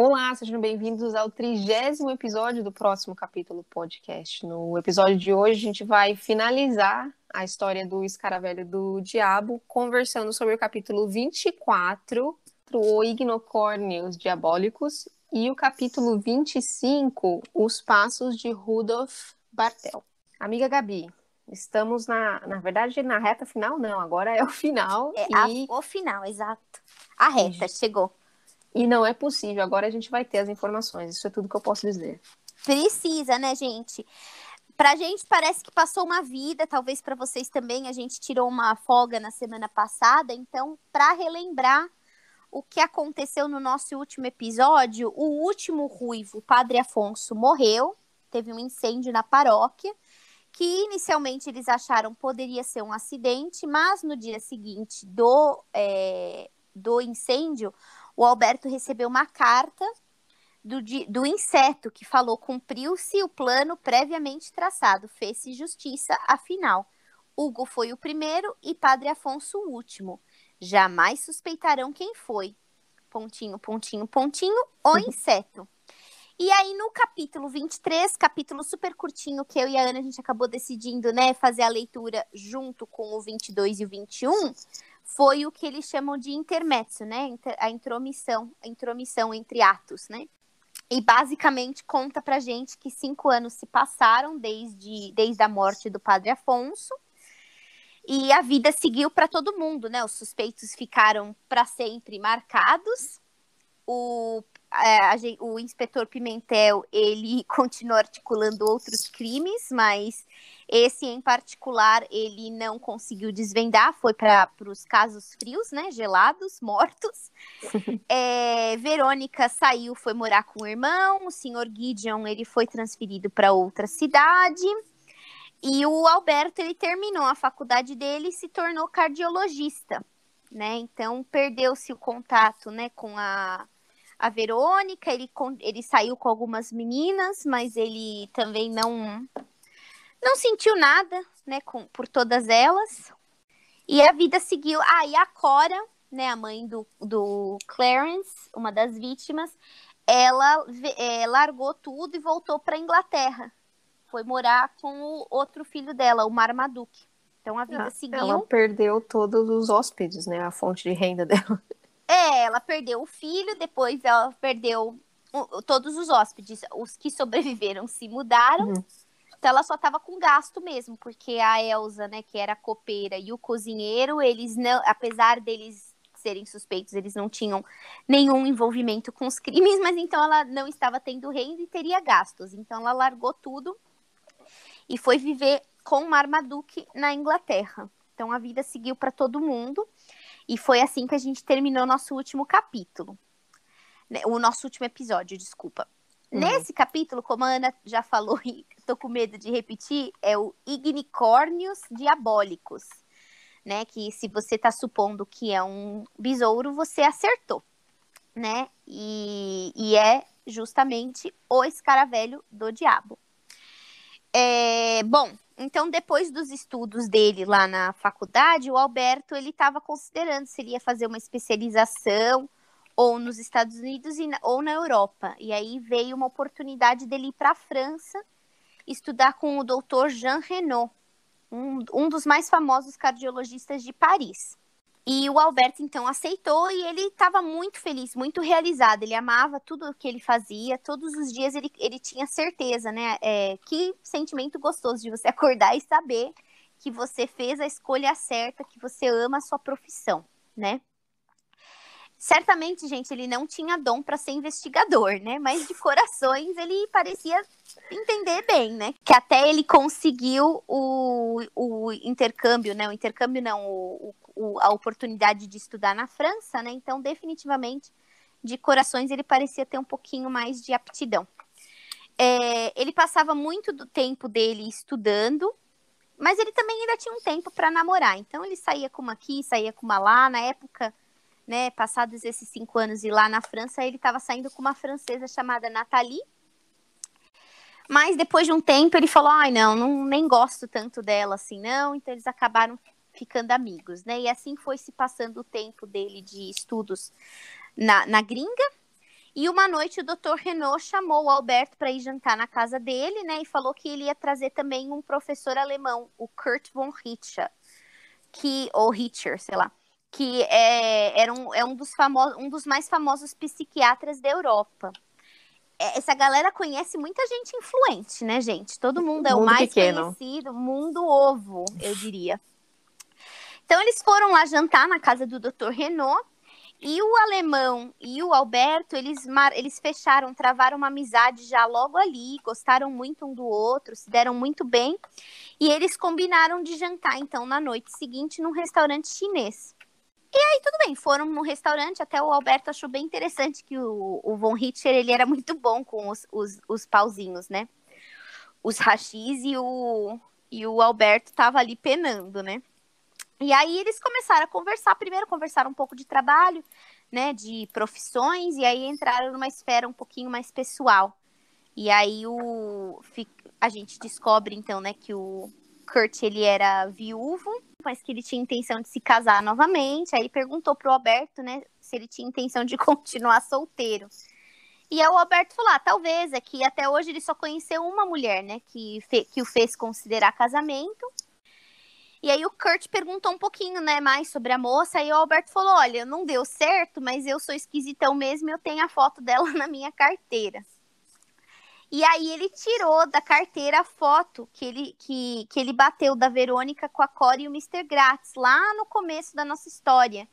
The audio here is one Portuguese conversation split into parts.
Olá, sejam bem-vindos ao 30º episódio do Próximo Capítulo Podcast. No episódio de hoje, a gente vai finalizar a história do Escaravelho do Diabo, conversando sobre o capítulo 24, o Ignocórnios Diabólicos, e o capítulo 25, Os Passos de Rudolf Bartel. Amiga Gabi, estamos na verdade, na reta final, não, agora é o final. O final, exato. A reta, chegou. E não é possível, agora a gente vai ter as informações, isso é tudo que eu posso dizer. Precisa, né, gente? Pra gente parece que passou uma vida, talvez pra vocês também, a gente tirou uma folga na semana passada, então, pra relembrar o que aconteceu no nosso último episódio, o último ruivo, o Padre Afonso, morreu, teve um incêndio na paróquia, que inicialmente eles acharam poderia ser um acidente, mas no dia seguinte do incêndio, o Alberto recebeu uma carta do inseto que falou: cumpriu-se o plano previamente traçado, fez-se justiça, afinal. Hugo foi o primeiro e Padre Afonso o último. Jamais suspeitarão quem foi. Pontinho, pontinho, pontinho, o inseto. E aí, no capítulo 23, capítulo super curtinho, que eu e a Ana, a gente acabou decidindo, né, fazer a leitura junto com o 22 e o 21, foi o que eles chamam de intermezzo, né, a intromissão entre atos, né. E basicamente conta pra gente que 5 anos se passaram desde a morte do Padre Afonso, e a vida seguiu para todo mundo, né, os suspeitos ficaram para sempre marcados, o inspetor Pimentel, ele continuou articulando outros crimes, mas esse em particular ele não conseguiu desvendar, foi para os casos frios, né, gelados, mortos. Verônica saiu, foi morar com o irmão, o senhor Gideon, ele foi transferido para outra cidade, e o Alberto, ele terminou a faculdade dele e se tornou cardiologista, né, então perdeu-se o contato, né, com a Verônica, ele saiu com algumas meninas, mas ele também não sentiu nada, né, por todas elas. E a vida seguiu. E a Cora, né, a mãe do Clarence, uma das vítimas, ela largou tudo e voltou para a Inglaterra. Foi morar com o outro filho dela, o Marmaduke. Então a vida seguiu. Ela perdeu todos os hóspedes, né, a fonte de renda dela. Ela perdeu o filho, depois ela perdeu todos os hóspedes. Os que sobreviveram se mudaram. Então ela só estava com gasto mesmo, porque a Elsa, né, que era a copeira, e o cozinheiro, eles não, apesar deles serem suspeitos, eles não tinham nenhum envolvimento com os crimes, mas então ela não estava tendo renda e teria gastos. Então ela largou tudo e foi viver com Marmaduke na Inglaterra. Então a vida seguiu para todo mundo. E foi assim que a gente terminou o nosso último capítulo. O nosso último episódio, desculpa. Nesse capítulo, como a Ana já falou e tô com medo de repetir, é o Ignicórnios Diabólicos. Né? Que se você tá supondo que é um besouro, você acertou. Né? E é justamente o escaravelho do diabo. Bom, então depois dos estudos dele lá na faculdade, o Alberto, ele estava considerando se ele ia fazer uma especialização ou nos Estados Unidos ou na Europa. E aí veio uma oportunidade dele ir para a França estudar com o Dr. Jean Renaud, um dos mais famosos cardiologistas de Paris. E o Alberto, então, aceitou e ele estava muito feliz, muito realizado. Ele amava tudo o que ele fazia. Todos os dias ele tinha certeza, né? Que sentimento gostoso de você acordar e saber que você fez a escolha certa, que você ama a sua profissão, né? Certamente, gente, ele não tinha dom para ser investigador, né? Mas de corações ele parecia entender bem, né? Que até ele conseguiu o intercâmbio, né? O intercâmbio não, a oportunidade de estudar na França, né? Então, definitivamente, de corações ele parecia ter um pouquinho mais de aptidão. Ele passava muito do tempo dele estudando, mas ele também ainda tinha um tempo para namorar. Então, ele saía com uma aqui, saía com uma lá. Na época, né, passados esses 5 anos e lá na França, ele estava saindo com uma francesa chamada Nathalie. Mas depois de um tempo ele falou, não, nem gosto tanto dela assim, não. Então eles acabaram ficando amigos, né? E assim foi se passando o tempo dele de estudos na gringa. E uma noite o Dr. Renault chamou o Alberto para ir jantar na casa dele, né? E falou que ele ia trazer também um professor alemão, o Kurt von Richter, ou Richter, sei lá, que é um dos mais famosos psiquiatras da Europa. Essa galera conhece muita gente influente, né, gente? Todo mundo é o Mundo mais pequeno. conhecido, mundo ovo, eu diria. Então eles foram lá jantar na casa do Dr. Renault. E o alemão e o Alberto, eles fecharam, travaram uma amizade já logo ali, gostaram muito um do outro, se deram muito bem. E eles combinaram de jantar, então, na noite seguinte, num restaurante chinês. E aí, tudo bem, foram no restaurante, até o Alberto achou bem interessante que o Von Richter, ele era muito bom com os pauzinhos, né? Os hashis e o Alberto tava ali penando, né? E aí eles começaram a conversar, primeiro conversaram um pouco de trabalho, né, de profissões, e aí entraram numa esfera um pouquinho mais pessoal. E aí a gente descobre, então, né, que o Kurt, ele era viúvo, mas que ele tinha intenção de se casar novamente. Aí perguntou pro Alberto, né, se ele tinha intenção de continuar solteiro. E aí o Alberto falou, talvez, é que até hoje ele só conheceu uma mulher, né, que o fez considerar casamento. E aí o Kurt perguntou um pouquinho, né, mais sobre a moça, e o Alberto falou, olha, não deu certo, mas eu sou esquisitão mesmo e eu tenho a foto dela na minha carteira. E aí ele tirou da carteira a foto que ele bateu da Verônica com a Cora e o Mr. Gratz, lá no começo da nossa história,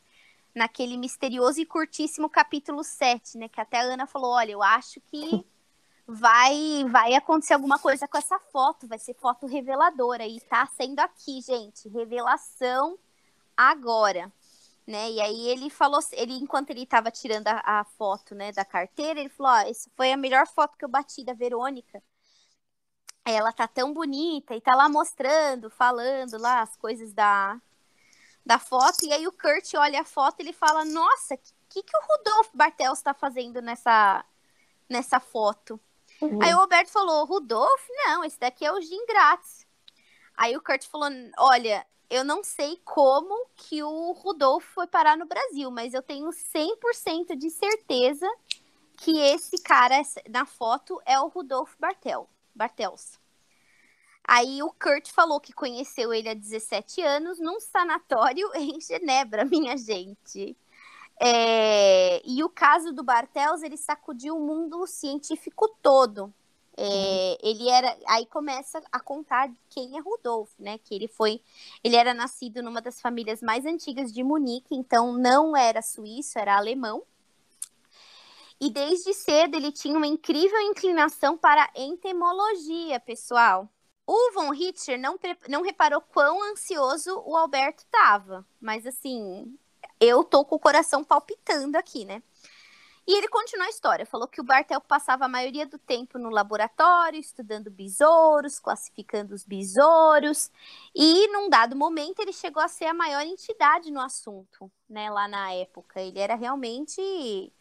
naquele misterioso e curtíssimo capítulo 7, né, que até a Ana falou, olha, eu acho que vai acontecer alguma coisa com essa foto, vai ser foto reveladora, e tá sendo aqui, gente, revelação agora, né, e aí ele falou, enquanto ele tava tirando a foto, né, da carteira, ele falou, essa foi a melhor foto que eu bati da Verônica, ela tá tão bonita, e tá lá mostrando, falando lá as coisas da foto, e aí o Kurt olha a foto e ele fala, nossa, o que o Rudolf Bartels tá fazendo nessa foto? Uhum. Aí o Roberto falou, Rudolf? Não, esse daqui é o Jim Gratz. Aí o Kurt falou, olha, eu não sei como que o Rudolf foi parar no Brasil, mas eu tenho 100% de certeza que esse cara na foto é o Rudolf Bartels. Aí o Kurt falou que conheceu ele há 17 anos num sanatório em Genebra, minha gente. E o caso do Bartels, ele sacudiu o mundo científico todo. Aí começa a contar quem é Rudolf, né? Que ele era nascido numa das famílias mais antigas de Munique, então não era suíço, era alemão. E desde cedo ele tinha uma incrível inclinação para a entomologia, pessoal. O Von Richter não reparou quão ansioso o Alberto estava, mas assim, eu tô com o coração palpitando aqui, né? E ele continuou a história, falou que o Bartel passava a maioria do tempo no laboratório, estudando besouros, classificando os besouros, e num dado momento ele chegou a ser a maior entidade no assunto, né, lá na época. Ele era realmente...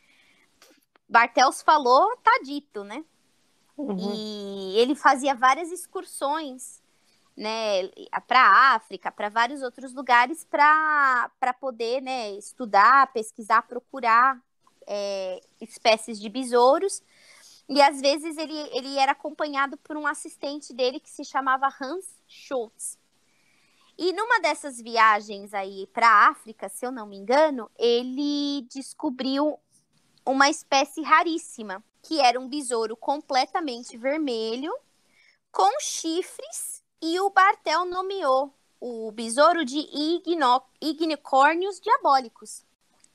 Bartels falou, tá dito, né? Uhum. E ele fazia várias excursões, né, para a África, para vários outros lugares, para poder, né, estudar, pesquisar, procurar espécies de besouros. E às vezes ele era acompanhado por um assistente dele que se chamava Hans Schultz. E numa dessas viagens aí para a África, se eu não me engano, ele descobriu uma espécie raríssima, que era um besouro completamente vermelho, com chifres, e o Bartel nomeou o besouro de Ignicórnios diabólicos.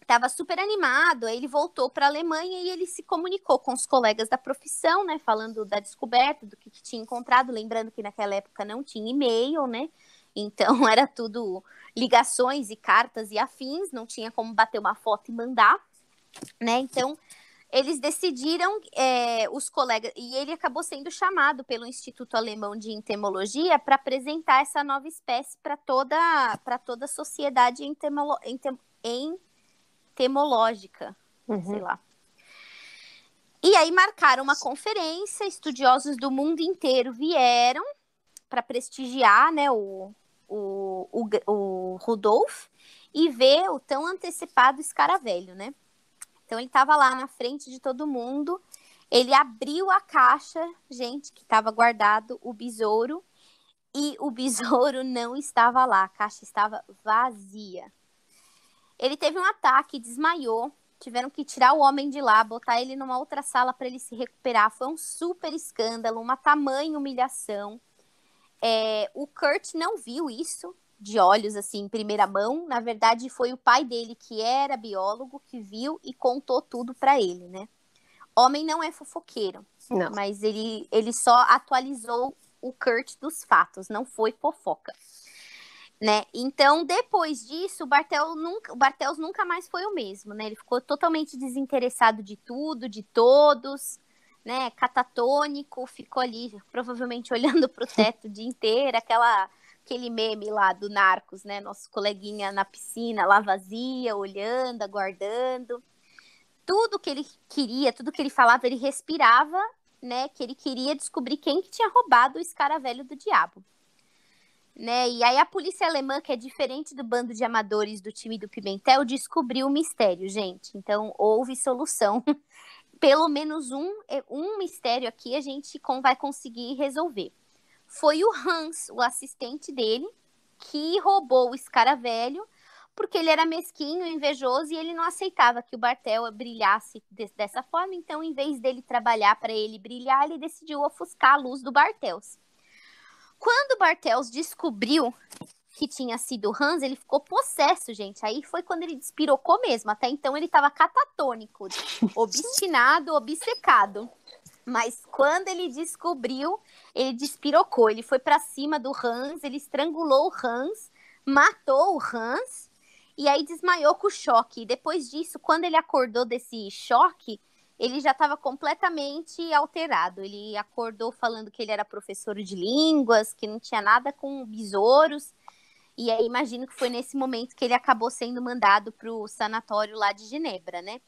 Estava super animado, aí ele voltou para a Alemanha e ele se comunicou com os colegas da profissão, né, falando da descoberta, do que tinha encontrado, lembrando que naquela época não tinha e-mail, né, então era tudo ligações e cartas e afins, não tinha como bater uma foto e mandar, né, então eles decidiram, os colegas, e ele acabou sendo chamado pelo Instituto Alemão de Entomologia para apresentar essa nova espécie para toda a sociedade entomológica, sei lá. E aí marcaram uma conferência, estudiosos do mundo inteiro vieram para prestigiar, né, o Rudolf e ver o tão antecipado escaravelho, né? Então ele estava lá na frente de todo mundo, ele abriu a caixa, gente, que estava guardado o besouro, e o besouro não estava lá, a caixa estava vazia. Ele teve um ataque, desmaiou, tiveram que tirar o homem de lá, botar ele numa outra sala para ele se recuperar. Foi um super escândalo, uma tamanha humilhação. O Kurt não viu isso de olhos, assim, em primeira mão. Na verdade, foi o pai dele, que era biólogo, que viu e contou tudo para ele, né? Homem não é fofoqueiro, Não. mas ele só atualizou o Kurt dos fatos, não foi fofoca. Né? Então, depois disso, o Bartels nunca mais foi o mesmo, né? Ele ficou totalmente desinteressado de tudo, de todos, né? Catatônico, ficou ali, provavelmente olhando para o teto o dia inteiro, aquele meme lá do Narcos, né? Nosso coleguinha na piscina, lá vazia, olhando, aguardando. Tudo que ele queria, tudo que ele falava, ele respirava, né? Que ele queria descobrir quem que tinha roubado o escaravelho do diabo. Né? E aí a polícia alemã, que é diferente do bando de amadores do time do Pimentel, descobriu o mistério, gente. Então, houve solução. Pelo menos um mistério aqui a gente vai conseguir resolver. Foi o Hans, o assistente dele, que roubou o escaravelho, porque ele era mesquinho, invejoso, e ele não aceitava que o Bartel brilhasse dessa forma. Então, em vez dele trabalhar para ele brilhar, ele decidiu ofuscar a luz do Bartels. Quando o Bartels descobriu que tinha sido o Hans, ele ficou possesso, gente. Aí foi quando ele despirocou mesmo. Até então ele estava catatônico, obstinado, obcecado. Mas quando ele descobriu, ele despirocou. Ele foi para cima do Hans, ele estrangulou o Hans, matou o Hans e aí desmaiou com o choque. E depois disso, quando ele acordou desse choque, ele já estava completamente alterado. Ele acordou falando que ele era professor de línguas, que não tinha nada com besouros. E aí imagino que foi nesse momento que ele acabou sendo mandado para o sanatório lá de Genebra, né?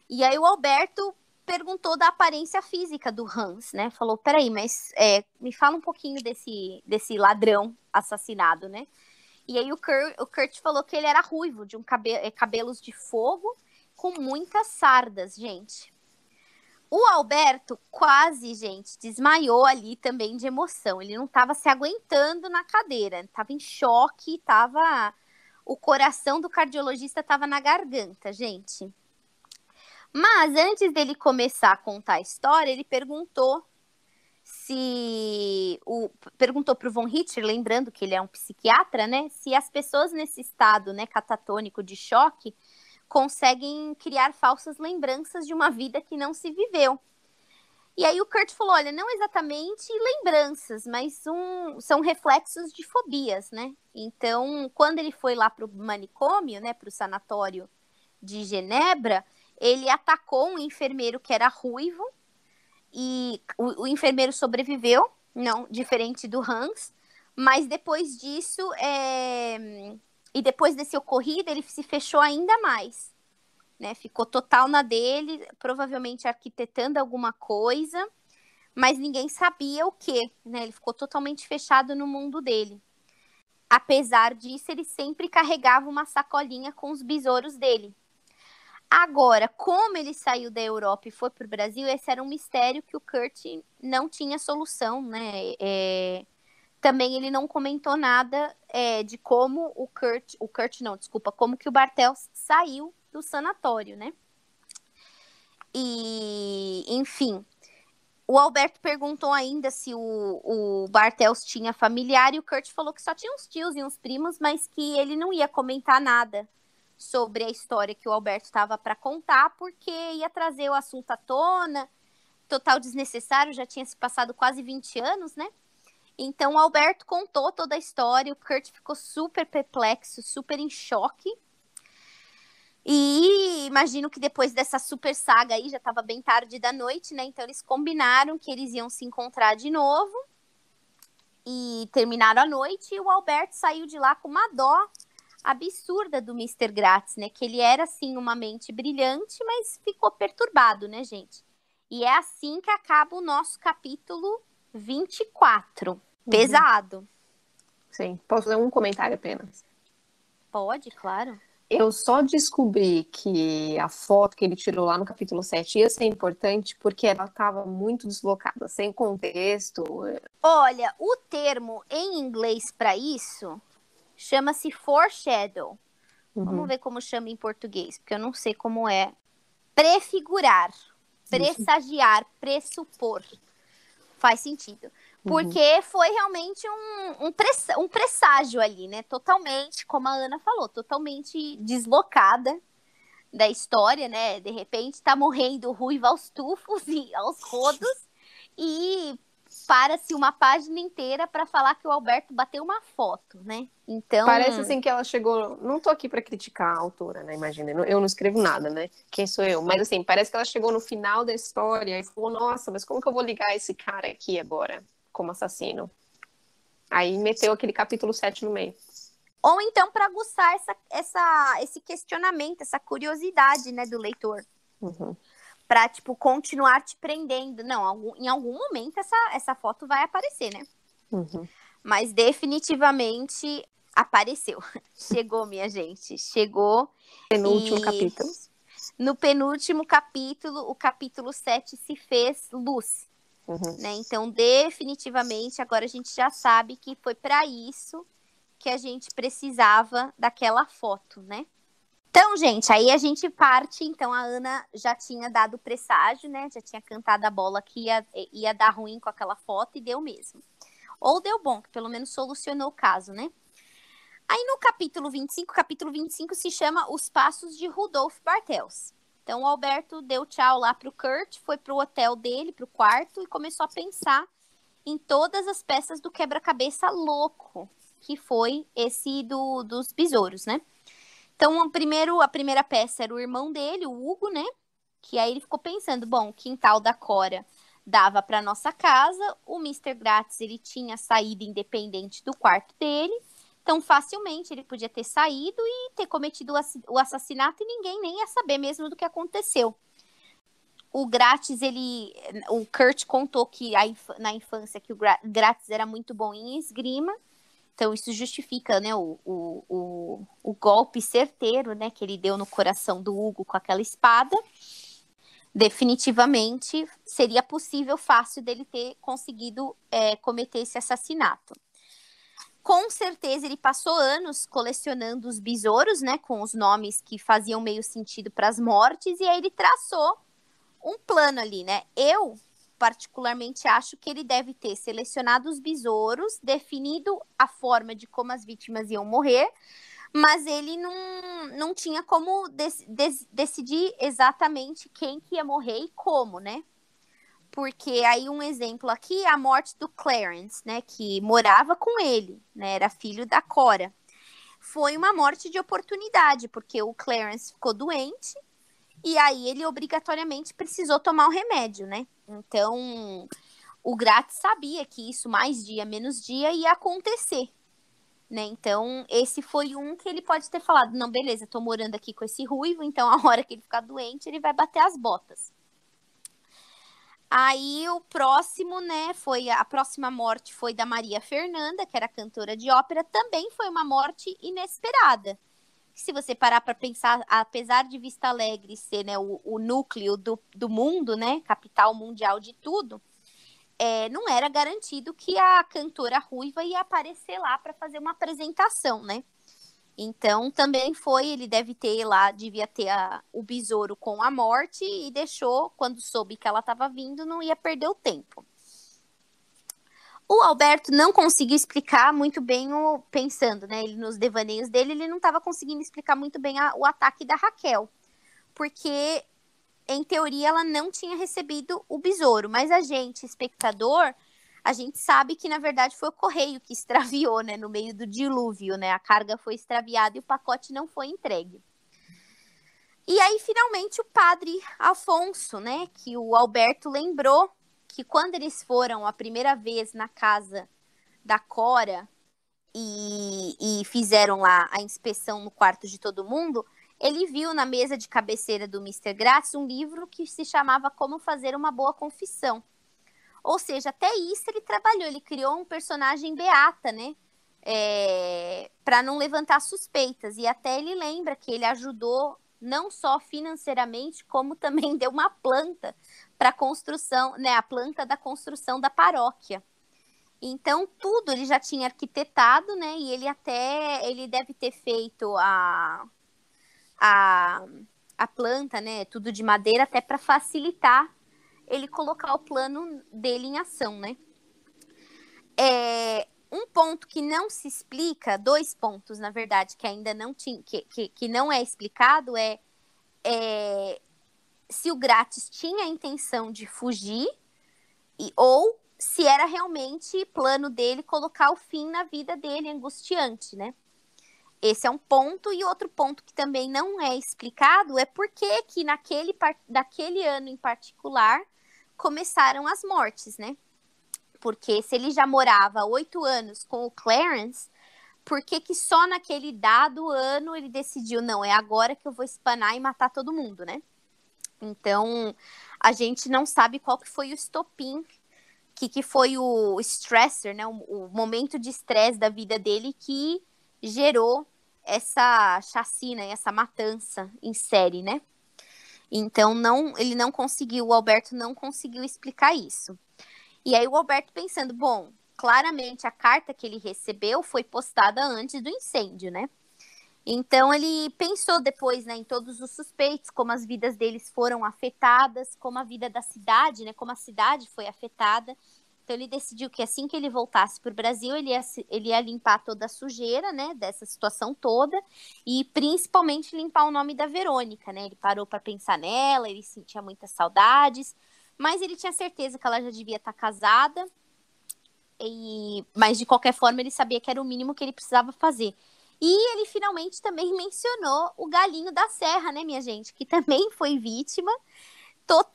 E aí o Alberto perguntou da aparência física do Hans, né? Falou, peraí, mas me fala um pouquinho desse ladrão assassinado, né? E aí o Kurt falou que ele era ruivo, de cabelos de fogo, com muitas sardas, gente. O Alberto quase, gente, desmaiou ali também de emoção. Ele não estava se aguentando na cadeira, estava em choque, o coração do cardiologista estava na garganta, gente. Mas antes dele começar a contar a história, ele perguntou para o Von Richter, lembrando que ele é um psiquiatra, né? Se as pessoas nesse estado, né, catatônico de choque, conseguem criar falsas lembranças de uma vida que não se viveu. E aí o Kurt falou, olha, não exatamente lembranças, mas são reflexos de fobias, né? Então, quando ele foi lá para o manicômio, né, para o sanatório de Genebra, ele atacou um enfermeiro que era ruivo, e o enfermeiro sobreviveu, não diferente do Hans, mas depois disso, e depois desse ocorrido, ele se fechou ainda mais. Né, ficou total na dele, provavelmente arquitetando alguma coisa, mas ninguém sabia o quê, né? Ele ficou totalmente fechado no mundo dele. Apesar disso, ele sempre carregava uma sacolinha com os besouros dele. Agora, como ele saiu da Europa e foi para o Brasil, esse era um mistério que o Kurt não tinha solução, né? Também ele não comentou nada de como como que o Bartels saiu do sanatório, né? E, enfim, o Alberto perguntou ainda se o Bartels tinha familiar e o Kurt falou que só tinha uns tios e uns primos, mas que ele não ia comentar nada sobre a história que o Alberto estava para contar, porque ia trazer o assunto à tona, total desnecessário, já tinha se passado quase 20 anos, né? Então o Alberto contou toda a história, o Kurt ficou super perplexo, super em choque. E imagino que depois dessa super saga aí, já estava bem tarde da noite, né? Então eles combinaram que eles iam se encontrar de novo e terminaram a noite. E o Alberto saiu de lá com uma dó absurda do Mister Gratz, né? Que ele era, assim, uma mente brilhante, mas ficou perturbado, né, gente? E é assim que acaba o nosso capítulo 24. Pesado. Sim. Posso fazer um comentário apenas? Pode, claro. Eu só descobri que a foto que ele tirou lá no capítulo 7 ia ser importante porque ela estava muito deslocada, sem contexto. Olha, o termo em inglês para isso chama-se foreshadow. Vamos Uhum, ver como chama em português, porque eu não sei como é. Prefigurar, isso. pressagiar, pressupor. Faz sentido. Uhum. Porque foi realmente um presságio ali, né? Totalmente, como a Ana falou, totalmente deslocada da história, né? De repente tá morrendo ruiva aos tufos e aos rodos. E para-se uma página inteira para falar que o Alberto bateu uma foto, né? Parece Então, assim que ela chegou. Não tô aqui para criticar a autora, né? Imagina, eu não escrevo nada, né? Quem sou eu? Mas assim, parece que ela chegou no final da história e falou: Nossa, mas como que eu vou ligar esse cara aqui agora como assassino? Aí meteu aquele capítulo 7 no meio. ou então para aguçar esse questionamento, essa curiosidade, né, do leitor. Uhum, Pra, tipo, continuar te prendendo. Não, em algum momento essa foto vai aparecer, né? uhum. Mas definitivamente apareceu. Chegou, minha gente. Chegou. Penúltimo E capítulo. no penúltimo capítulo, o capítulo 7 se fez luz. Uhum. Né? Então, definitivamente, agora a gente já sabe que foi para isso que a gente precisava daquela foto, né? Então, gente, aí a gente parte. Então, a Ana já tinha dado o presságio, né? Já tinha cantado a bola que ia dar ruim com aquela foto e deu mesmo. Ou deu bom, que pelo menos solucionou o caso, né? Aí no capítulo 25 se chama Os Passos de Rudolf Bartels. Então, o Alberto deu tchau lá pro Kurt, foi pro hotel dele, pro quarto, e começou a pensar em todas as peças do quebra-cabeça louco, que foi esse dos besouros, né? Então, a primeira peça era o irmão dele, o Hugo, né? Que aí ele ficou pensando, bom, o quintal da Cora dava para nossa casa, o Mister Gratz, ele tinha saída independente do quarto dele, então facilmente ele podia ter saído e ter cometido o assassinato e ninguém nem ia saber mesmo do que aconteceu. O Gratz, o Kurt contou que na infância que o Gratz era muito bom em esgrima, então, isso justifica, né, o golpe certeiro, né, que ele deu no coração do Hugo com aquela espada. Definitivamente, seria possível, fácil dele ter conseguido cometer esse assassinato. Com certeza, ele passou anos colecionando os besouros, né, com os nomes que faziam meio sentido para as mortes, e aí ele traçou um plano ali, né? Eu particularmente acho que ele deve ter selecionado os besouros, definido a forma de como as vítimas iam morrer, mas ele não tinha como decidir exatamente quem que ia morrer e como, né? Porque aí um exemplo aqui, a morte do Clarence, né, que morava com ele, né, era filho da Cora. Foi uma morte de oportunidade, porque o Clarence ficou doente e aí ele obrigatoriamente precisou tomar o remédio, né? Então, o Gratz sabia que isso mais dia, menos dia ia acontecer, né? Então, esse foi um que ele pode ter falado, não, beleza, tô morando aqui com esse ruivo, então a hora que ele ficar doente, ele vai bater as botas. Aí o próximo, né, a próxima morte foi da Maria Fernanda, que era cantora de ópera, também foi uma morte inesperada. Se você parar para pensar, apesar de Vista Alegre ser, né, o núcleo do mundo, né, capital mundial de tudo, não era garantido que a cantora ruiva ia aparecer lá para fazer uma apresentação, né? Então, também ele deve ter lá, devia ter o besouro com a morte e deixou, quando soube que ela estava vindo, não ia perder o tempo. O Alberto não conseguiu explicar muito bem, pensando, né, ele nos devaneios dele, ele não estava conseguindo explicar muito bem o ataque da Raquel, porque, em teoria, ela não tinha recebido o besouro, mas a gente, espectador, a gente sabe que, na verdade, foi o correio que extraviou, né, no meio do dilúvio, né, a carga foi extraviada e o pacote não foi entregue. E aí, finalmente, o padre Afonso, né, que o Alberto lembrou que quando eles foram a primeira vez na casa da Cora e fizeram lá a inspeção no quarto de todo mundo, ele viu na mesa de cabeceira do Mister Gratz um livro que se chamava Como Fazer uma Boa Confissão. Ou seja, até isso ele trabalhou, ele criou um personagem beata, né? para não levantar suspeitas. E até ele lembra que ele ajudou não só financeiramente, como também deu uma planta para a construção, né, a planta da construção da paróquia. Então, tudo ele já tinha arquitetado, né, e ele deve ter feito a, a planta, né, tudo de madeira, até para facilitar ele colocar o plano dele em ação, né. Um ponto que não se explica, 2 pontos, na verdade, que ainda não tinha, que não é explicado, se o Grátis tinha a intenção de fugir ou se era realmente plano dele colocar o fim na vida dele, angustiante, né? Esse é um ponto. E outro ponto que também não é explicado é por que naquele ano em particular começaram as mortes, né? Porque se ele já morava 8 anos com o Clarence, por que só naquele dado ano ele decidiu, não, é agora que eu vou espanar e matar todo mundo, né? Então, a gente não sabe qual que foi o estopim, que foi o stressor, né? O momento de estresse da vida dele que gerou essa chacina, essa matança em série, né? Então, ele não conseguiu, o Alberto não conseguiu explicar isso. E aí o Alberto pensando, bom, claramente a carta que ele recebeu foi postada antes do incêndio, né? Então ele pensou depois, né, em todos os suspeitos, como as vidas deles foram afetadas, como a vida da cidade, né, como a cidade foi afetada. Então ele decidiu que assim que ele voltasse para o Brasil, ele ia limpar toda a sujeira, né, dessa situação toda, e principalmente limpar o nome da Verônica, né? Ele parou para pensar nela, ele sentia muitas saudades, mas ele tinha certeza que ela já devia estar casada, mas de qualquer forma ele sabia que era o mínimo que ele precisava fazer. E ele finalmente também mencionou o Galinho da Serra, né, minha gente? Que também foi vítima.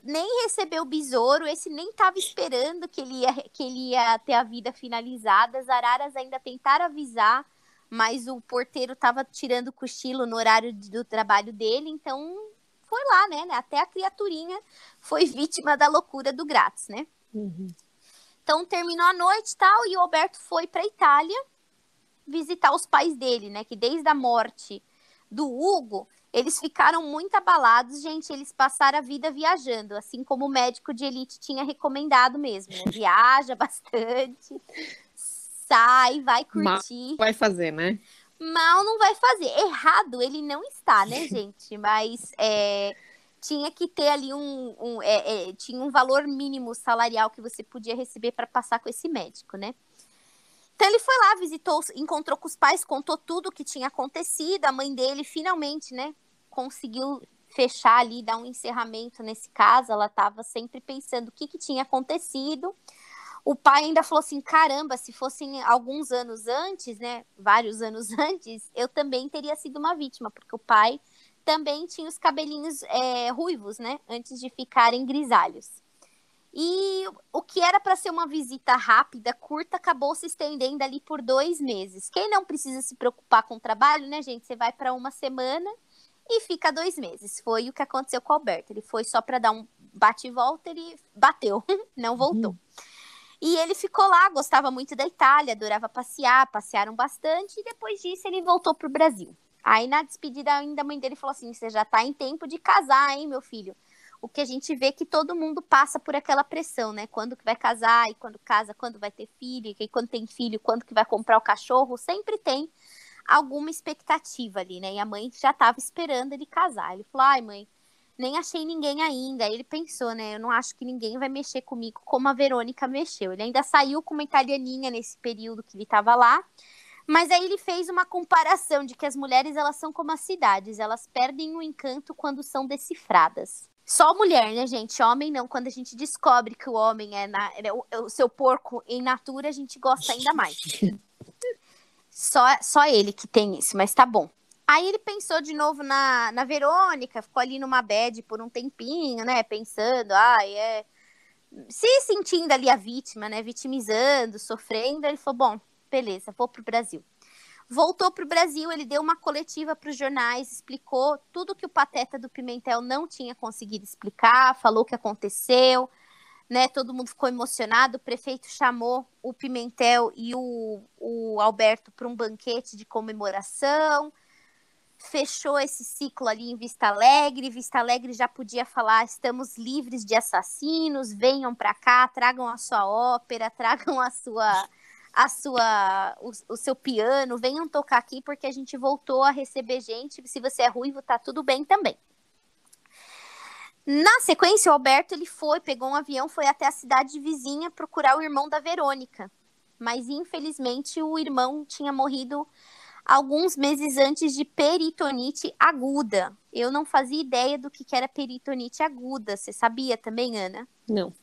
Nem recebeu o besouro, esse nem estava esperando que ele ia ter a vida finalizada. As araras ainda tentaram avisar, mas o porteiro estava tirando cochilo no horário do trabalho dele, então foi lá, né? Até a criaturinha foi vítima da loucura do Grátis, né? Uhum. Então terminou a noite e tal, e o Alberto foi para a Itália visitar os pais dele, né? Que desde a morte do Hugo, eles ficaram muito abalados, gente. Eles passaram a vida viajando, assim como o médico de elite tinha recomendado mesmo, né? Viaja bastante, sai, vai curtir. Mal vai fazer, né? Mal não vai fazer. Errado ele não está, né, gente? Mas tinha que ter ali tinha um valor mínimo salarial que você podia receber para passar com esse médico, né? Então ele foi lá, visitou, encontrou com os pais, contou tudo o que tinha acontecido. A mãe dele finalmente, né, conseguiu fechar ali, dar um encerramento nesse caso. Ela estava sempre pensando o que tinha acontecido. O pai ainda falou assim, caramba, se fossem alguns anos antes, né, vários anos antes, eu também teria sido uma vítima, porque o pai também tinha os cabelinhos ruivos, né, antes de ficarem grisalhos. E o que era para ser uma visita rápida, curta, acabou se estendendo ali por 2 meses. Quem não precisa se preocupar com o trabalho, né, gente? Você vai para uma semana e fica 2 meses. Foi o que aconteceu com o Alberto. Ele foi só para dar um bate e volta, ele bateu, não voltou. E ele ficou lá, gostava muito da Itália, adorava passear, passearam bastante. E depois disso ele voltou para o Brasil. Aí na despedida ainda a mãe dele falou assim, você já está em tempo de casar, hein, meu filho? O que a gente vê que todo mundo passa por aquela pressão, né? Quando que vai casar, e quando casa, quando vai ter filho, e quando tem filho, quando que vai comprar o cachorro, sempre tem alguma expectativa ali, né? E a mãe já estava esperando ele casar. Ele falou, ai mãe, nem achei ninguém ainda. Aí ele pensou, né? Eu não acho que ninguém vai mexer comigo como a Verônica mexeu. Ele ainda saiu com uma italianinha nesse período que ele estava lá. Mas aí ele fez uma comparação de que as mulheres, elas são como as cidades. Elas perdem o encanto quando são decifradas. Só mulher, né, gente? Homem não. Quando a gente descobre que o homem é o seu porco em natura, a gente gosta ainda mais. Só ele que tem isso, mas tá bom. Aí ele pensou de novo na Verônica, ficou ali numa bad por um tempinho, né? Pensando, se sentindo ali a vítima, né? Vitimizando, sofrendo. Ele falou, bom, beleza, vou pro Brasil. Voltou para o Brasil, ele deu uma coletiva para os jornais, explicou tudo que o Pateta do Pimentel não tinha conseguido explicar, falou o que aconteceu, né? Todo mundo ficou emocionado. O prefeito chamou o Pimentel e o Alberto para um banquete de comemoração. Fechou esse ciclo ali em Vista Alegre. Vista Alegre já podia falar: estamos livres de assassinos, venham para cá, tragam a sua ópera, tragam o seu piano, venham tocar aqui porque a gente voltou a receber gente. Se você é ruivo, tá tudo bem também. Na sequência, o Alberto pegou um avião, foi até a cidade vizinha procurar o irmão da Verônica. Mas, infelizmente, o irmão tinha morrido alguns meses antes de peritonite aguda. Eu não fazia ideia do que era peritonite aguda. Você sabia também, Ana? Não.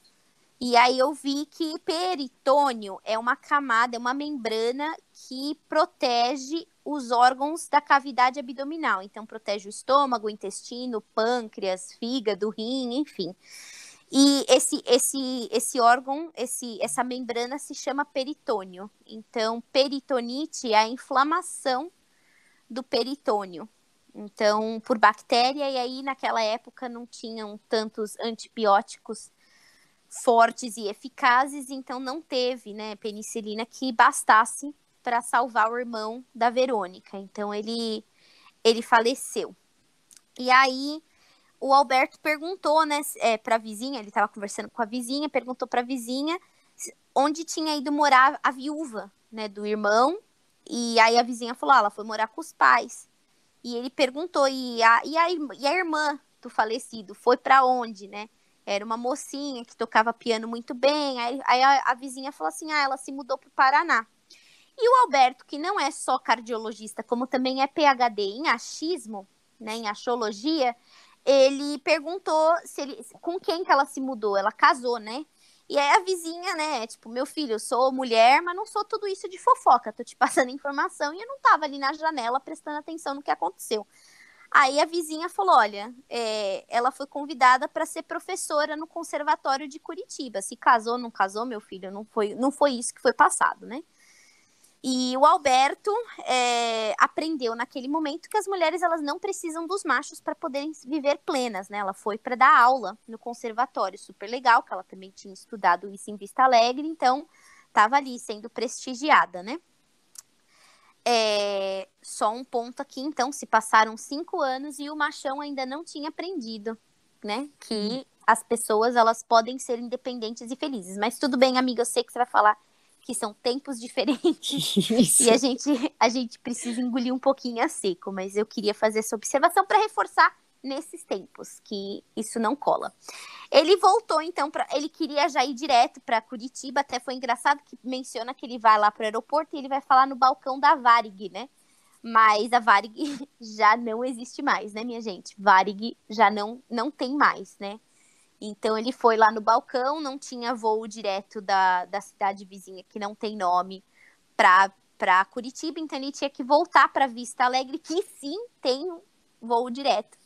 E aí eu vi que peritônio é uma camada, é uma membrana que protege os órgãos da cavidade abdominal. Então, protege o estômago, o intestino, o pâncreas, fígado, rim, enfim. E esse órgão, essa membrana se chama peritônio. Então, peritonite é a inflamação do peritônio. Então, por bactéria, e aí naquela época não tinham tantos antibióticos fortes e eficazes, então não teve, né, penicilina que bastasse para salvar o irmão da Verônica. Então, ele faleceu. E aí, o Alberto perguntou, né, para a vizinha, ele estava conversando com a vizinha, perguntou para a vizinha onde tinha ido morar a viúva, né, do irmão, e aí a vizinha falou: ela foi morar com os pais. E ele perguntou: e a irmã do falecido foi para onde, né? Era uma mocinha que tocava piano muito bem. Aí a vizinha falou assim: ela se mudou para o Paraná. E o Alberto, que não é só cardiologista, como também é PhD em achismo, né, em axiologia, ele perguntou com quem que ela se mudou. Ela casou, né? E aí a vizinha, né, tipo: meu filho, eu sou mulher, mas não sou tudo isso de fofoca. Tô te passando informação. E eu não tava ali na janela prestando atenção no que aconteceu. Aí a vizinha falou: olha, ela foi convidada para ser professora no Conservatório de Curitiba. Se casou, não casou, meu filho, não foi isso que foi passado, né? E o Alberto aprendeu naquele momento que as mulheres, elas não precisam dos machos para poderem viver plenas, né? Ela foi para dar aula no conservatório, super legal, que ela também tinha estudado isso em Vista Alegre, então estava ali sendo prestigiada, né? Só um ponto aqui, então: se passaram 5 anos e o machão ainda não tinha aprendido, né? Que as pessoas, elas podem ser independentes e felizes. Mas tudo bem, amiga, eu sei que você vai falar que são tempos diferentes e a gente precisa engolir um pouquinho a seco, mas eu queria fazer essa observação para reforçar nesses tempos que isso não cola. Ele voltou, então, ele queria já ir direto para Curitiba. Até foi engraçado que menciona que ele vai lá para o aeroporto e ele vai falar no balcão da Varig, né? Mas a Varig já não existe mais, né, minha gente? Varig já não tem mais, né? Então, ele foi lá no balcão, não tinha voo direto da cidade vizinha, que não tem nome, para Curitiba. Então, ele tinha que voltar para Vista Alegre, que sim tem voo direto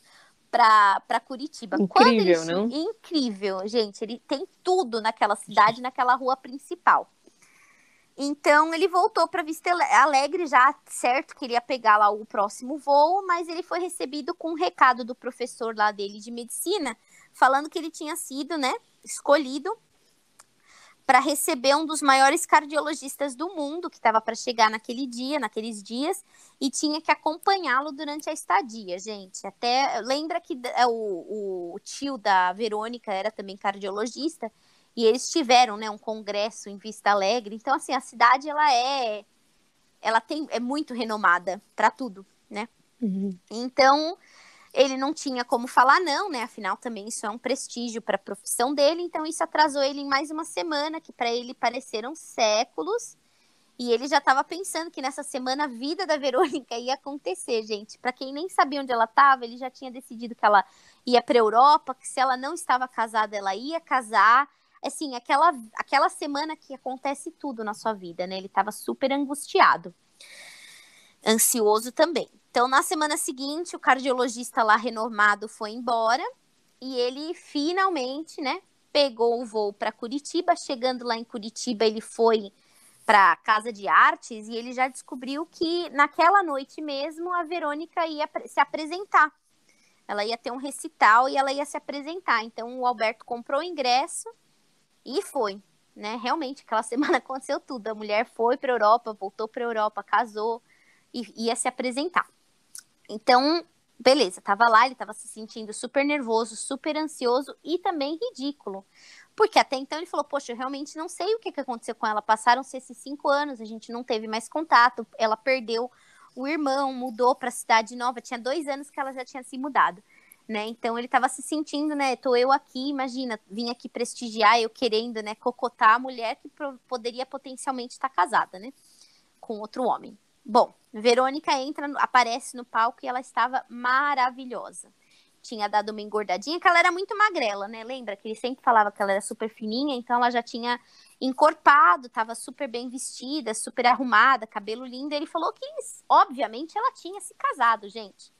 para Curitiba. Incrível, não? Incrível, gente. Ele tem tudo naquela cidade, naquela rua principal. Então, ele voltou para Vista Alegre, já certo que ele ia pegar lá o próximo voo, mas ele foi recebido com um recado do professor lá dele de medicina, falando que ele tinha sido, né, escolhido para receber um dos maiores cardiologistas do mundo, que estava para chegar naqueles dias, e tinha que acompanhá-lo durante a estadia, gente. Até lembra que o tio da Verônica era também cardiologista, e eles tiveram, né, um congresso em Vista Alegre. Então, assim, a cidade, é muito renomada para tudo, né? Uhum. Então, ele não tinha como falar não, né? Afinal, também isso é um prestígio para a profissão dele. Então, isso atrasou ele em mais uma semana, que para ele pareceram séculos. E ele já estava pensando que nessa semana a vida da Verônica ia acontecer, gente. Para quem nem sabia onde ela estava, ele já tinha decidido que ela ia para a Europa, que se ela não estava casada, ela ia casar. Assim, aquela semana que acontece tudo na sua vida, né? Ele estava super angustiado. Ansioso também. Então, na semana seguinte, o cardiologista lá renomado foi embora e ele finalmente, né, pegou o voo para Curitiba. Chegando lá em Curitiba, ele foi para a Casa de Artes e ele já descobriu que naquela noite mesmo a Verônica ia se apresentar. Ela ia ter um recital e ela ia se apresentar. Então, o Alberto comprou o ingresso E foi, né? Realmente, aquela semana aconteceu tudo. A mulher foi para a Europa, voltou para a Europa, casou e ia se apresentar. Então, beleza, tava lá, ele tava se sentindo super nervoso, super ansioso e também ridículo. Porque até então ele falou, poxa, eu realmente não sei o que aconteceu com ela. Passaram-se esses 5 anos, a gente não teve mais contato, ela perdeu o irmão, mudou para a cidade nova, tinha 2 anos que ela já tinha se mudado. Né? Então ele estava se sentindo, né? Tô eu aqui, imagina, vim aqui prestigiar, eu querendo, né, cocotar a mulher que poderia potencialmente estar casada, né? Com outro homem. Bom, Verônica aparece no palco e ela estava maravilhosa. Tinha dado uma engordadinha, que ela era muito magrela, né? Lembra que ele sempre falava que ela era super fininha, então ela já tinha encorpado, estava super bem vestida, super arrumada, cabelo lindo. Ele falou que, obviamente, ela tinha se casado, gente.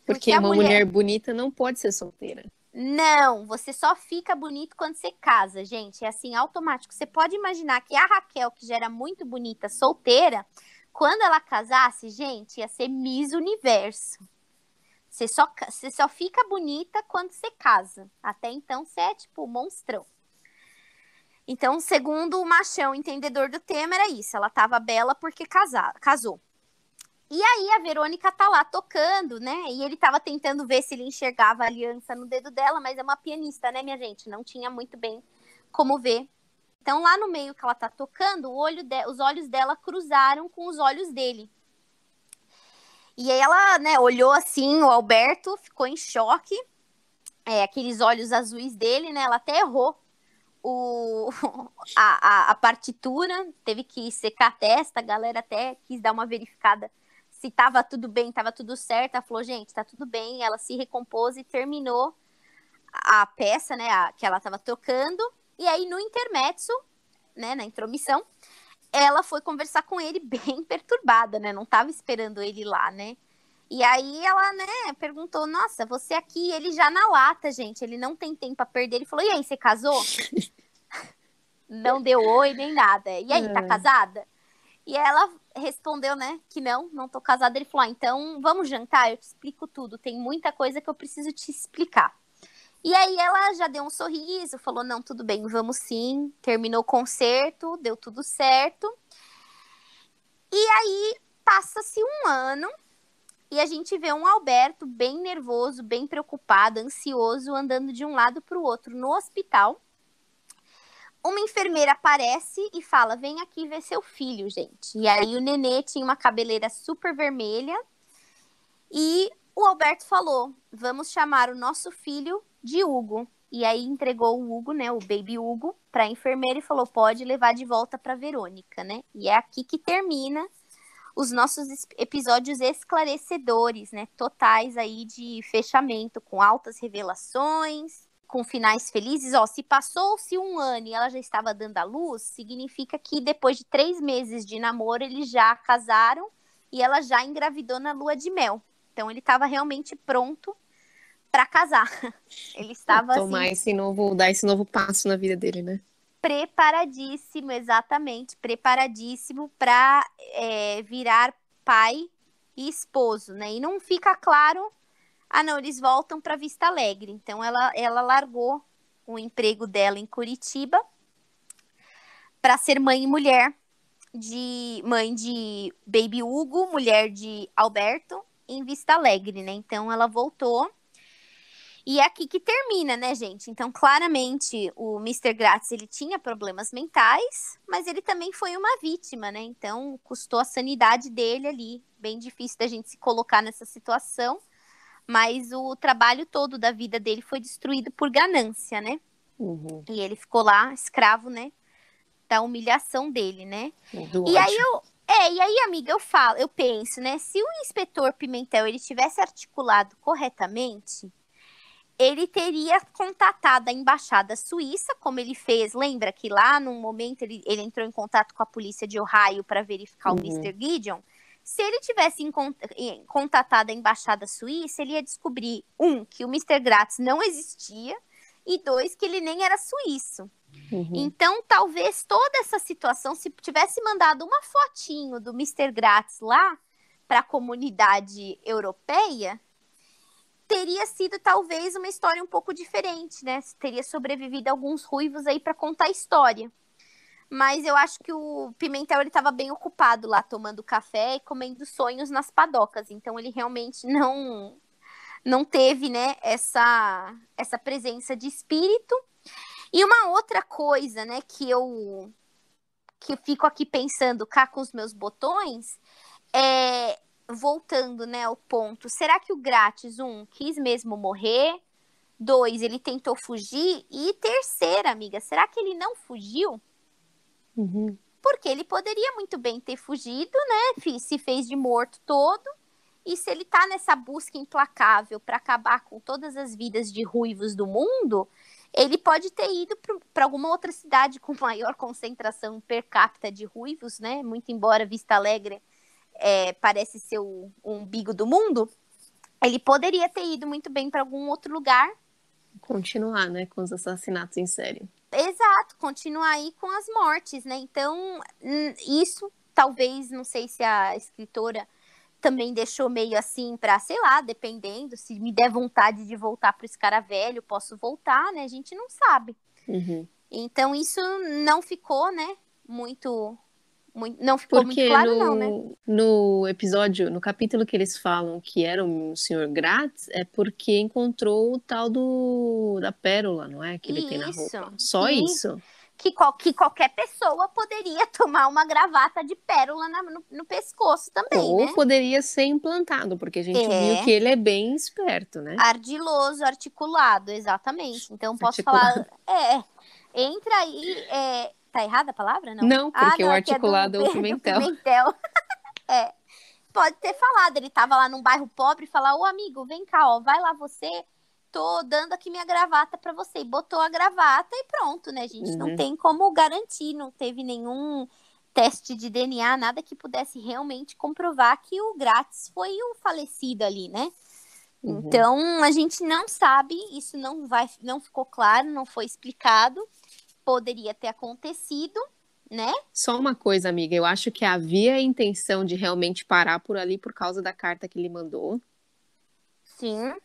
Porque uma mulher bonita não pode ser solteira. Não, você só fica bonito quando você casa, gente. É assim, automático. Você pode imaginar que a Raquel, que já era muito bonita, solteira, quando ela casasse, gente, ia ser Miss Universo. Você só fica bonita quando você casa. Até então, você é, tipo, monstrão. Então, segundo o machão entendedor do tema, era isso. Ela tava bela porque casou. E aí a Verônica tá lá tocando, né? E ele tava tentando ver se ele enxergava a aliança no dedo dela, mas é uma pianista, né, minha gente? Não tinha muito bem como ver. Então, lá no meio que ela tá tocando, os olhos dela cruzaram com os olhos dele. E aí ela, né, olhou assim, o Alberto ficou em choque. Aqueles olhos azuis dele, né? Ela até errou a partitura, teve que secar a testa, a galera até quis dar uma verificada se tava tudo bem, tava tudo certo. Ela falou, gente, tá tudo bem. Ela se recompôs e terminou a peça, né, que ela tava tocando. E aí, no intermezzo, né, na intromissão, ela foi conversar com ele bem perturbada, né? Não tava esperando ele lá, né? E aí ela, né, perguntou, nossa, você aqui, ele já na lata, gente, ele não tem tempo a perder. Ele falou, e aí, você casou? Não deu oi nem nada. E aí, tá casada? E ela respondeu, né, que não tô casada. Ele falou, então vamos jantar, eu te explico tudo. Tem muita coisa que eu preciso te explicar. E aí ela já deu um sorriso, falou, não, tudo bem, vamos sim. Terminou o concerto, deu tudo certo. E aí passa-se um ano e a gente vê um Alberto bem nervoso, bem preocupado, ansioso, andando de um lado para o outro no hospital. Uma enfermeira aparece e fala, vem aqui ver seu filho, gente. E aí o nenê tinha uma cabeleira super vermelha. E o Alberto falou, vamos chamar o nosso filho de Hugo. E aí entregou o Hugo, né, o baby Hugo, para a enfermeira e falou, pode levar de volta para Verônica, né? E é aqui que termina os nossos episódios esclarecedores, né? Totais aí de fechamento, com altas revelações, com finais felizes. Ó, se passou-se um ano e ela já estava dando à luz, significa que depois de 3 meses de namoro, eles já casaram e ela já engravidou na lua de mel. Então, ele estava realmente pronto para casar. Ele estava assim... dar esse novo passo na vida dele, né? Preparadíssimo, exatamente. Preparadíssimo para virar pai e esposo, né? E não fica claro... Ah, não, eles voltam para Vista Alegre. Então, ela largou o emprego dela em Curitiba para ser mãe e mulher, mãe de Baby Hugo, mulher de Alberto, em Vista Alegre, né? Então, ela voltou. E é aqui que termina, né, gente? Então, claramente, o Mr. Grátis, ele tinha problemas mentais, mas ele também foi uma vítima, né? Então, custou a sanidade dele ali. Bem difícil da gente se colocar nessa situação. Mas o trabalho todo da vida dele foi destruído por ganância, né? Uhum. E ele ficou lá, escravo, né? Da humilhação dele, né? Do E aí ódio. e aí, amiga, eu penso, né? Se o inspetor Pimentel ele tivesse articulado corretamente, ele teria contatado a embaixada suíça, como ele fez. Lembra que lá num momento ele entrou em contato com a polícia de Ohio para verificar o Mr. Gideon? Se ele tivesse contatado a embaixada suíça, ele ia descobrir, que o Mr. Grátis não existia, e 2, que ele nem era suíço. Então, talvez toda essa situação, se tivesse mandado uma fotinho do Mr. Grátis lá para a comunidade europeia, teria sido talvez uma história um pouco diferente, né? Teria sobrevivido alguns ruivos aí para contar a história. Mas eu acho que o Pimentel, ele estava bem ocupado lá, tomando café e comendo sonhos nas padocas. Então, ele realmente não teve, né, essa presença de espírito. E uma outra coisa, né, que eu fico aqui pensando cá com os meus botões, voltando, né, ao ponto, será que o Grátis, quis mesmo morrer? 2, ele tentou fugir? E terceira, amiga, será que ele não fugiu? Uhum. Porque ele poderia muito bem ter fugido, né, se fez de morto todo, e se ele tá nessa busca implacável para acabar com todas as vidas de ruivos do mundo, ele pode ter ido para alguma outra cidade com maior concentração per capita de ruivos, né? Muito embora Vista Alegre parece ser o umbigo do mundo, ele poderia ter ido muito bem para algum outro lugar. Continuar, né, com os assassinatos em série. Exato, continuar aí com as mortes, né? Então, isso talvez, não sei se a escritora também deixou meio assim para, sei lá, dependendo, se me der vontade de voltar para o Escaravelho, posso voltar, né? A gente não sabe. Uhum. Então, isso não ficou, né, não ficou muito Porque claro, não, né? no episódio, no capítulo que eles falam que era o Senhor Grátis, é porque encontrou o tal da pérola, não é? Que ele tem na Isso, roupa. Só isso. que qualquer pessoa poderia tomar uma gravata de pérola no pescoço também, Ou né? poderia ser implantado, porque a gente viu que ele é bem esperto, né? Ardiloso, articulado, exatamente. Então, posso Articulado. falar, entra aí, tá errada a palavra, não? Não, porque Não, o é que é articulado é o do Pimentel. Pimentel. Pode ter falado, ele tava lá num bairro pobre e falar, ô amigo, vem cá, ó, vai lá você, tô dando aqui minha gravata pra você. E botou a gravata e pronto, né, gente? Não Uhum. tem como garantir, não teve nenhum teste de DNA, nada que pudesse realmente comprovar que o Grátis foi o falecido ali, né? Uhum. Então, a gente não sabe, isso não ficou claro, não foi explicado. Poderia ter acontecido, né? Só uma coisa, amiga, eu acho que havia a intenção de realmente parar por ali por causa da carta que ele mandou, Sim.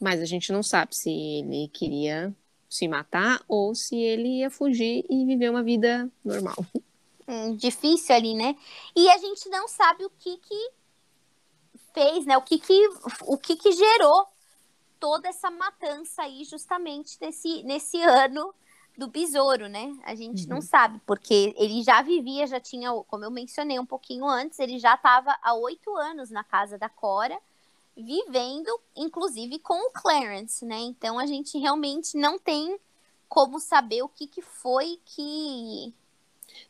mas a gente não sabe se ele queria se matar ou se ele ia fugir e viver uma vida normal. Difícil ali, né? E a gente não sabe o que fez, né? O que gerou toda essa matança aí justamente nesse ano do besouro, né? A gente não sabe, porque ele já vivia, já tinha, como eu mencionei um pouquinho antes, ele já estava há 8 anos na casa da Cora, vivendo, inclusive, com o Clarence, né? Então, a gente realmente não tem como saber o que foi que...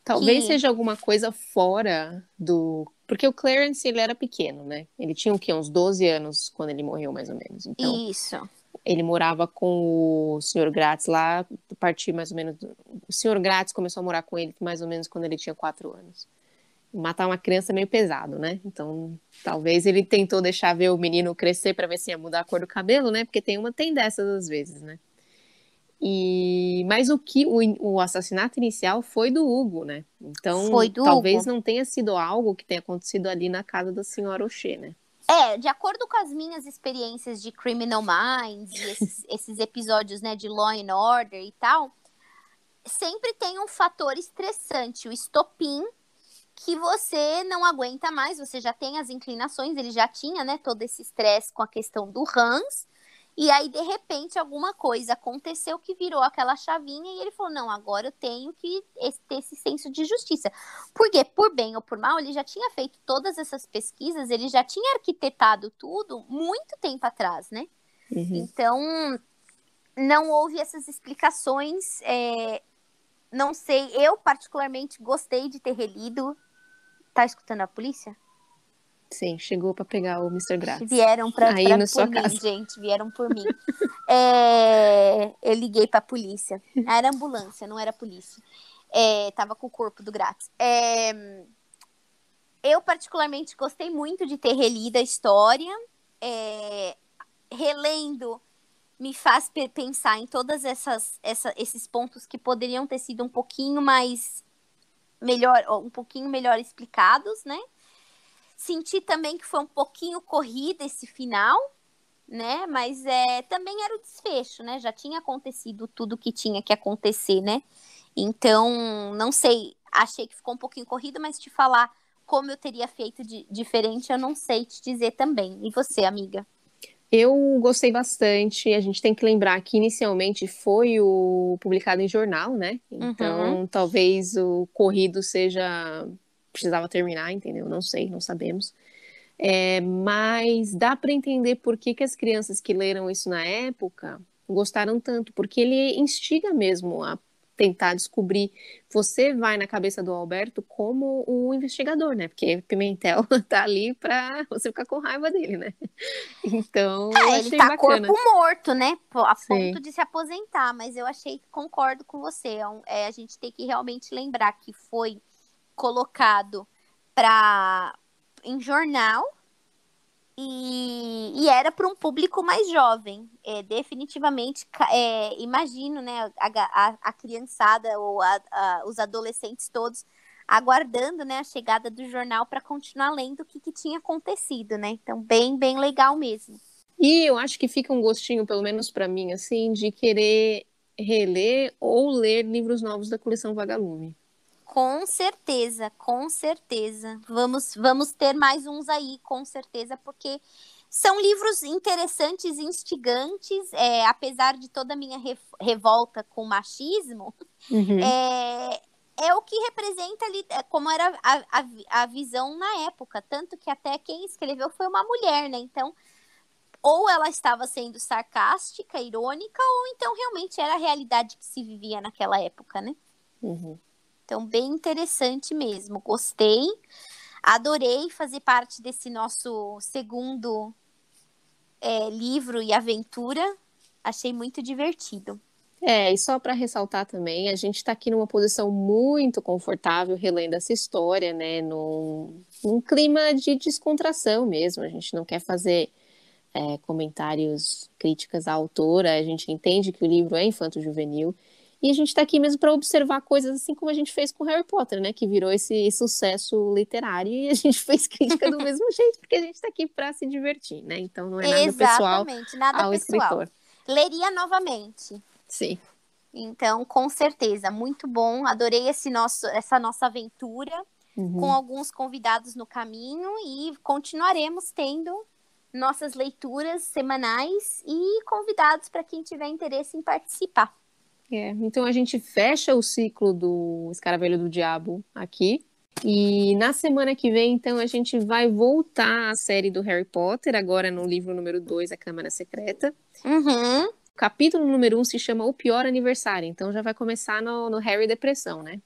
Talvez seja alguma coisa fora do... Porque o Clarence, ele era pequeno, né? Ele tinha o quê? Uns 12 anos quando ele morreu, mais ou menos. Então, Isso. ele morava com o Senhor Grátis lá, a partir mais ou menos... O Senhor Grátis começou a morar com ele mais ou menos quando ele tinha 4 anos. Matar uma criança é meio pesado, né? Então, talvez ele tentou deixar ver o menino crescer para ver se ia mudar a cor do cabelo, né? Porque tem dessas às vezes, né? Mas o assassinato inicial foi do Hugo, né? Foi Então, do talvez Hugo. não tenha sido algo que tenha acontecido ali na casa da senhora O'Shea, né? De acordo com as minhas experiências de Criminal Minds e esses episódios, né, de Law and Order e tal, sempre tem um fator estressante, o estopim, que você não aguenta mais, você já tem as inclinações, ele já tinha, né, todo esse estresse com a questão do Hans, e aí, de repente, alguma coisa aconteceu que virou aquela chavinha e ele falou, não, agora eu tenho que ter esse senso de justiça. Porque, por bem ou por mal, ele já tinha feito todas essas pesquisas, ele já tinha arquitetado tudo muito tempo atrás, né? Uhum. Então, não houve essas explicações, não sei, eu particularmente gostei de ter relido. Tá escutando a polícia? Sim, chegou para pegar o Mr. Grátis. Vieram Aí na por sua mim, casa. gente, vieram por mim. Eu liguei pra polícia. Era ambulância, não era polícia. Tava com o corpo do Grátis. Eu particularmente gostei muito de ter relido a história. Relendo me faz pensar em todas esses pontos que poderiam ter sido um pouquinho melhor explicados, né? Senti também que foi um pouquinho corrida esse final, né? Mas também era o desfecho, né? Já tinha acontecido tudo que tinha que acontecer, né? Então, não sei, achei que ficou um pouquinho corrido, mas te falar como eu teria feito diferente, eu não sei te dizer também. E você, amiga? Eu gostei bastante. A gente tem que lembrar que inicialmente foi publicado em jornal, né? Uhum. Então, talvez o corrido precisava terminar, entendeu? Não sei, não sabemos. Mas dá para entender por que que as crianças que leram isso na época gostaram tanto, porque ele instiga mesmo a tentar descobrir. Você vai na cabeça do Alberto como o investigador, né? Porque Pimentel tá ali para você ficar com raiva dele, né? Então, eu Ele achei tá corpo bacana. morto, né? A ponto Sim. de se aposentar, mas eu achei, concordo com você. A gente tem que realmente lembrar que foi colocado para em jornal e era para um público mais jovem. Definitivamente, imagino, né, a criançada ou os adolescentes todos aguardando, né, a chegada do jornal para continuar lendo o que tinha acontecido, né? Então, bem, bem legal mesmo. E eu acho que fica um gostinho, pelo menos para mim, assim, de querer reler ou ler livros novos da coleção Vagalume. Com certeza, com certeza. Vamos ter mais uns aí, com certeza, porque são livros interessantes, instigantes, apesar de toda a minha revolta com o machismo, Uhum. é o que representa ali, como era a visão na época. Tanto que até quem escreveu foi uma mulher, né? Então, ou ela estava sendo sarcástica, irônica, ou então realmente era a realidade que se vivia naquela época, né? Uhum. Então, bem interessante mesmo. Gostei. Adorei fazer parte desse nosso segundo livro e aventura. Achei muito divertido. E só para ressaltar também, a gente está aqui numa posição muito confortável relendo essa história, né? Num clima de descontração mesmo. A gente não quer fazer comentários, críticas à autora, a gente entende que o livro é infanto-juvenil. E a gente está aqui mesmo para observar coisas assim como a gente fez com Harry Potter, né? Que virou esse sucesso literário e a gente fez crítica do mesmo jeito, porque a gente está aqui para se divertir, né? Então não é nada pessoal Exatamente, nada ao pessoal. escritor. Leria novamente. Sim. Então, com certeza, muito bom. Adorei essa nossa aventura com Uhum. alguns convidados no caminho e continuaremos tendo nossas leituras semanais e convidados para quem tiver interesse em participar. Então a gente fecha o ciclo do Escaravelho do Diabo aqui. E na semana que vem, então, a gente vai voltar à série do Harry Potter, agora no livro número 2, A Câmara Secreta. Uhum. O capítulo número 1 se chama O Pior Aniversário, então já vai começar no Harry Depressão, né?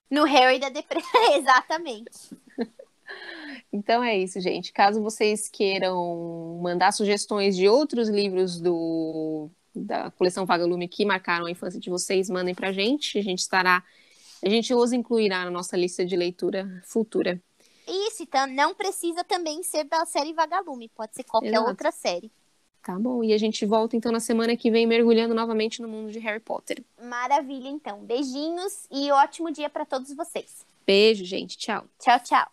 No Harry da Depressão, exatamente. Então é isso, gente. Caso vocês queiram mandar sugestões de outros livros da coleção Vagalume que marcaram a infância de vocês, mandem pra gente. A gente os incluirá na nossa lista de leitura futura. Isso, então não precisa também ser da série Vagalume, pode ser qualquer Exato. outra série. Tá bom. E a gente volta então na semana que vem mergulhando novamente no mundo de Harry Potter. Maravilha, então. Beijinhos e ótimo dia para todos vocês. Beijo, gente. Tchau. Tchau, tchau.